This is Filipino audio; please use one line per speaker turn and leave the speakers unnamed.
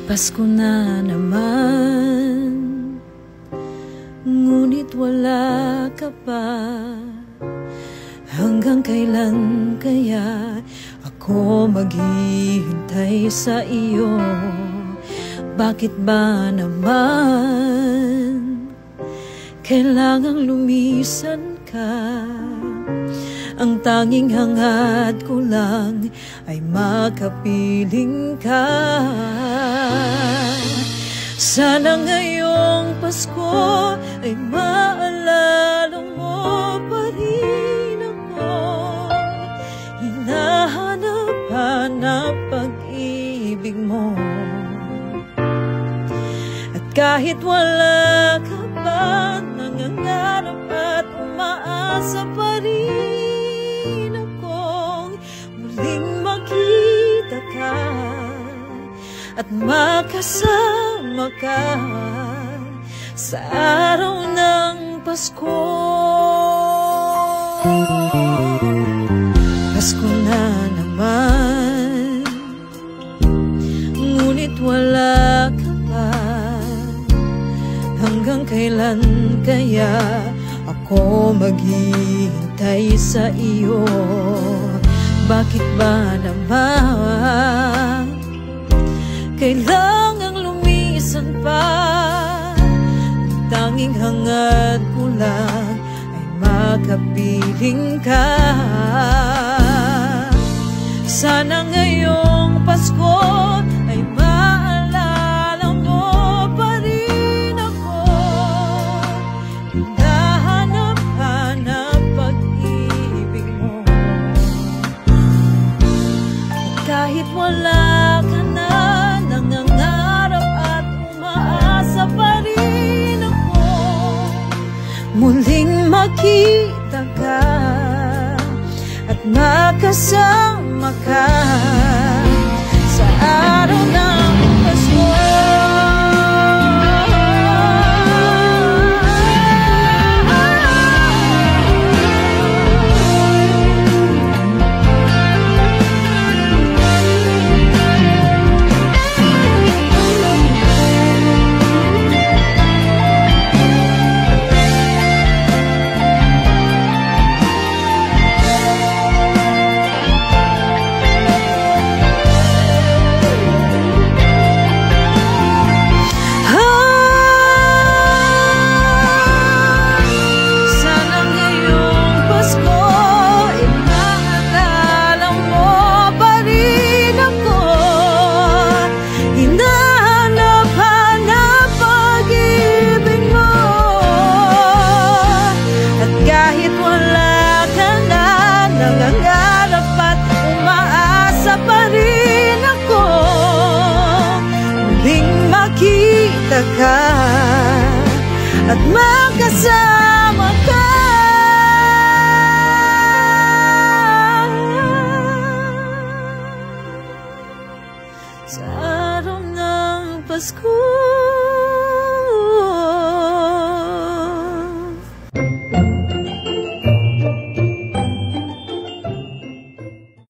Pasko na naman, ngunit wala ka pa. Hanggang kailan kaya ako maghihintay sa iyo? Bakit ba naman kailangang lumisan ka? Ang tanging hangad ko lang ay makapiling ka. Sana ngayong Pasko ay maalala mo pa rin ako. Hinahanap-hanap pag-ibig mo. At kahit wala ka pa, nangangarap at umaasa pa rin makita ka at makasama ka sa araw ng Pasko. Pasko na naman, ngunit wala ka pa. Hanggang kailan kaya ako maghihintay sa iyo? Bakit ba naman kailangang lumisan pa? Tanging hangad ko lang ay makapiling ka. Sana ngayong Pasko ay maalala mo pa rin ako. Hinahanap-hanap pag-ibig mo. Kahit wala ka na, nangangarap at umaasa pa rin ako. Muling makita ka at makasama ka sa araw ng Pasko. Ka at magkasama ka sa araw ng Pasko.